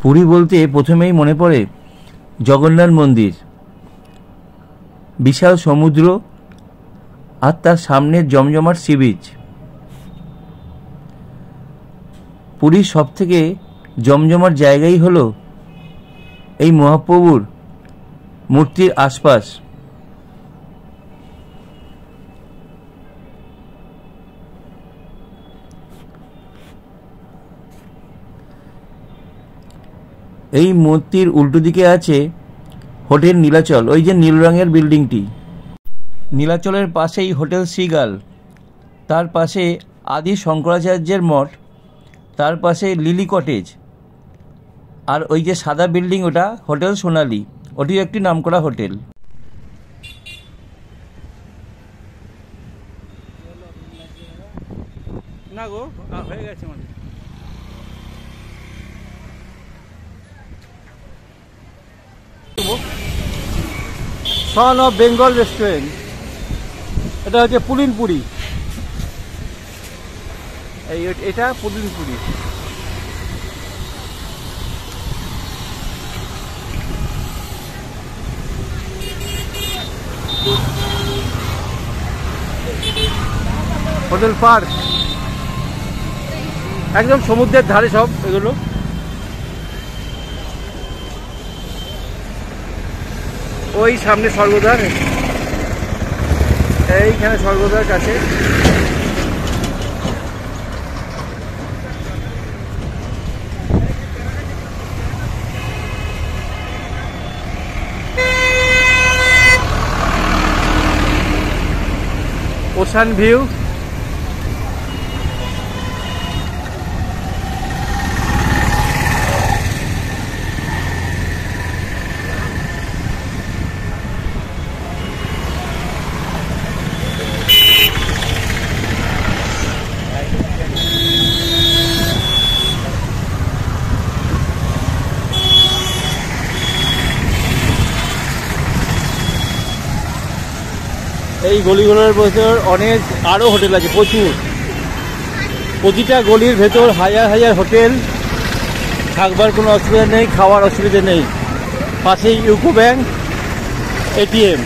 পুরী বলতে প্রথমেই মনে পড়ে জগন্নাথ মন্দির, বিশাল সমুদ্র আর তার সামনের জমজমাট সি বিচ। পুরীর সবথেকে জমজমাট জায়গাই হলো এই মহাপ্রভুর মূর্তির আশপাশ। এই মূর্তির উল্টো দিকে আছে হোটেল নীলাচল, ওই যে নীল রঙের বিল্ডিংটি। নীলাচলের পাশেই হোটেল সিগাল, তার পাশে আদি শঙ্করাচার্যের মঠ, তার পাশে লিলি কটেজ, আর ওই যে সাদা বিল্ডিং ওটা হোটেল সোনালি, ওটিও একটি নামকরা হোটেল। না গো, হয়ে গেছে মানে। সন অফ বেঙ্গল রেস্টুরেন্ট, এটা হচ্ছে পুলিনপুরি। এটা পুলিনপুরি। হোটেল পার্ক একদম সমুদ্রের ধারে সব এগুলো। ওই সামনে স্বর্গদ্বার, এইখানে স্বর্গদ্বার কাছে। ওশান ভিউ, এই গলিগুলোর ভেতর অনেক আরও হোটেল আছে, প্রচুর। প্রতিটা গলির ভেতর হাজার হাজার হোটেল, থাকবার কোনো অসুবিধা নেই, খাওয়ার অসুবিধা নেই। পাশেই ইউকো ব্যাংক, এটিএম।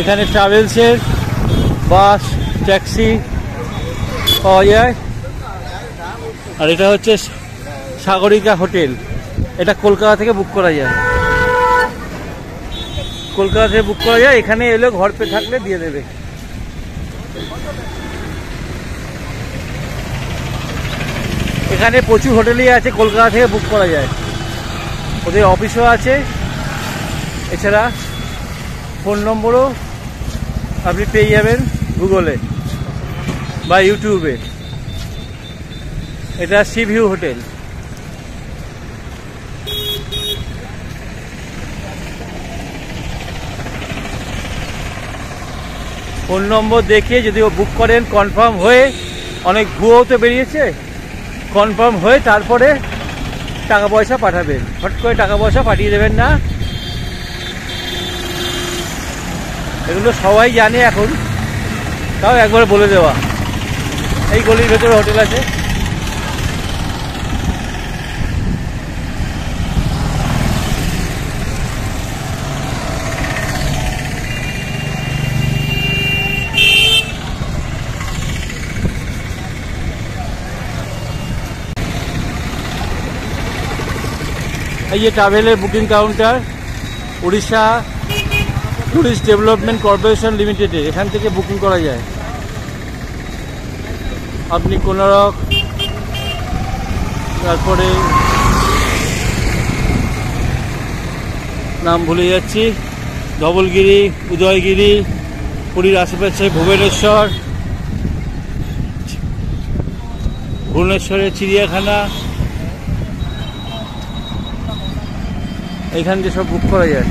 এখানে ট্রাভেলসের বাস, ট্যাক্সি পাওয়া যায়। আর এটা হচ্ছে সাগরিকা হোটেল, এটা কলকাতা থেকে বুক করা যায়। কলকাতা থেকে বুক করা যায়, এখানে এলে ঘর পে থাকলে দিয়ে দেবে। এখানে প্রচুর হোটেলই আছে, কলকাতা থেকে বুক করা যায়। ওদের অফিসও আছে, এছাড়া ফোন নম্বরও আপনি পেয়ে যাবেন গুগলে বা ইউটিউবে। এটা সি ভিউ হোটেল। ফোন নম্বর দেখে যদি ও বুক করেন, কনফার্ম হয়ে, অনেক ভুয়ো তো বেরিয়েছে, কনফার্ম হয়ে তারপরে টাকা পয়সা পাঠাবেন। হট করে টাকা পয়সা পাঠিয়ে দেবেন না। এগুলো সবাই জানে এখন, তাও একবার বলে দেওয়া। এই গলির ভেতরে হোটেল আছে। এই যে ট্রাভেলের booking counter, Orissa tourist development corporation লিমিটেডে, এখান থেকে বুকিং করা যায়। আপনি কোনারক, তারপরে নাম ভুলে যাচ্ছি, ধবলগিরি, উদয়গিরি, পুরীর আশেপাশে ভুবনেশ্বর, ভুবনেশ্বরের চিড়িয়াখানা, এইখান থেকে সব বুক করা যায়।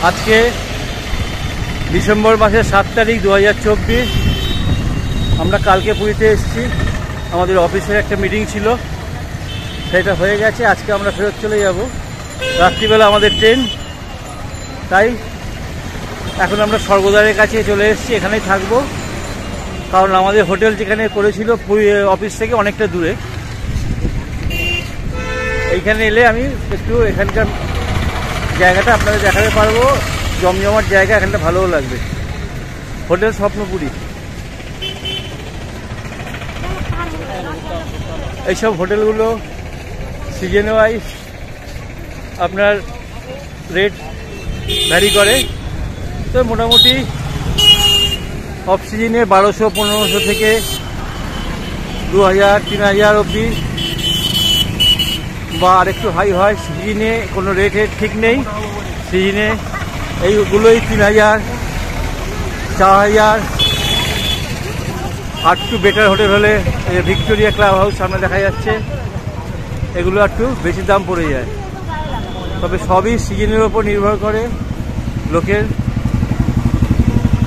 আজকে ডিসেম্বর মাসের 7 তারিখ 2024। আমরা কালকে পুরীতে এসেছি, আমাদের অফিসের একটা মিটিং ছিল, সেটা হয়ে গেছে। আজকে আমরা ফেরত চলে যাব, রাত্রিবেলা আমাদের ট্রেন। তাই এখন আমরা স্বর্গদ্বারের কাছে চলে এসেছি, এখানেই থাকবো। কারণ আমাদের হোটেল যেখানে করেছিল পুরী অফিস থেকে অনেকটা দূরে। এইখানে এলে আমি একটু এখানকার জায়গাটা আপনাদের দেখাতে পারবো, জমজমাট জায়গা, এখানটা ভালোও লাগবে। হোটেল স্বপ্নপুরী। এইসব হোটেলগুলো সিজন ওয়াইজ আপনার রেট ভ্যারি করে। তো মোটামুটি অফ সিজনে 1200-1500 থেকে 2000-3000 অবধি, বা আরেকটু হাই হয়। সিজনে কোনো রেটের ঠিক নেই। সিজনে এইগুলোই 3000, 4000। আর একটু বেটার হোটেল হলে ভিক্টোরিয়া ক্লাব হাউস সামনে দেখা যাচ্ছে, এগুলো একটু বেশি দাম পড়ে যায়। তবে সবই সিজনের ওপর নির্ভর করে, লোকের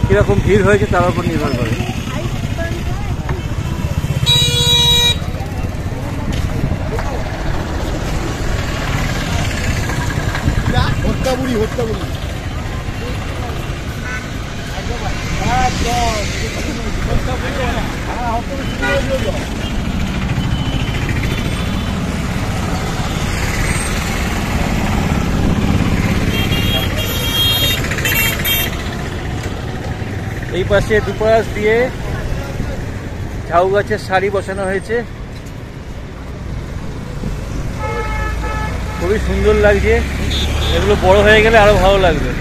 কীরকম ভিড় হয়েছে তার উপর নির্ভর করে। এই পাশে দুপাশ দিয়ে ঝাউ গাছের সারি বসানো হয়েছে, খুবই সুন্দর লাগছে। এগুলো বড় হয়ে গেলে আরো ভালো লাগবে।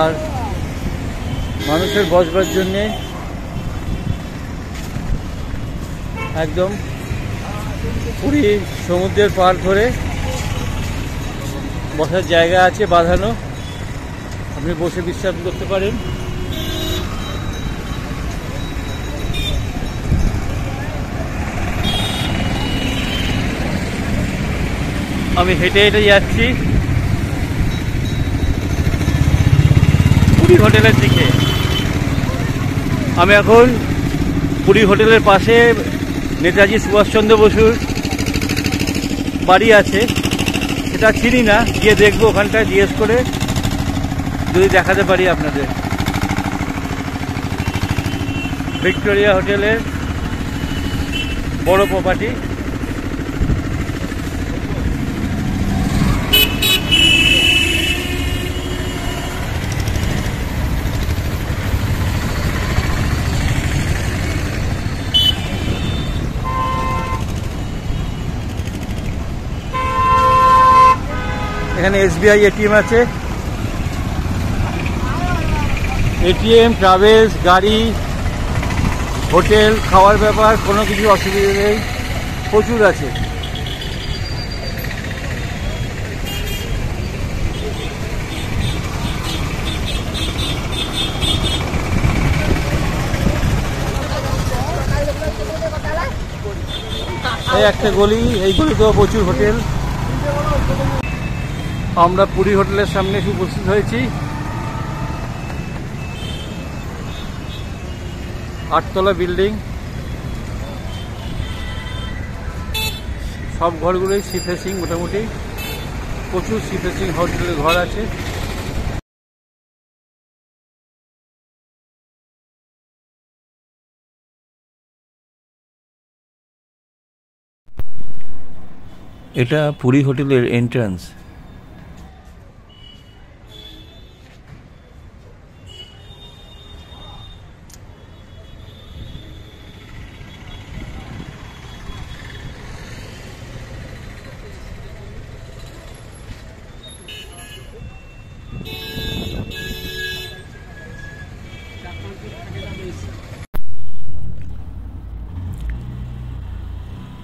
আর মানুষের বসবার জন্যে একদম পুরী সমুদ্রের পাড় ধরে বসার জায়গা আছে বাঁধানো, আপনি বসে বিশ্রাম করতে পারেন। আমি হেঁটে হেঁটে যাচ্ছি পুরী হোটেলের দিকে। আমি এখন পুরী হোটেলের পাশে নেতাজি সুভাষচন্দ্র বসুর বাড়ি আছে, সেটা চিনি না, গিয়ে দেখবো ওখানটায়, জিজ্ঞেস করে যদি দেখাতে পারি আপনাদের। ভিক্টোরিয়া হোটেলের বড় প্রপার্টি। এখানে SBI ATM আছে। ATM, ট্রাভেলস, গাড়ি, হোটেল, খাওয়ার ব্যাপার কোনো কিছু অসুবিধা নেই, প্রচুর আছে। এই একটা গলি, এই গলিতেও প্রচুর হোটেল। আমরা পুরী হোটেলের সামনে এসে উপস্থিত হয়েছি। 8 তলা বিল্ডিং, সব ঘরগুলোই সি ফেসিং, মোটামুটি প্রচুর সি ফেসিং হোটেলের ঘর আছে। এটা পুরী হোটেলের এন্ট্রান্স।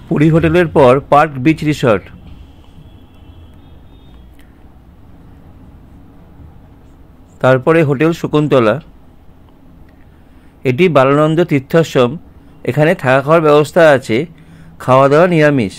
পুরী হোটেলের পর পার্ক বিচ রিসর্ট। তারপরে হোটেল শকুন্তলা। এটি বালানন্দ তীর্থাশ্রম। এখানে থাকা খাওয়ার ব্যবস্থা আছে, খাওয়া দাওয়া নিরামিষ।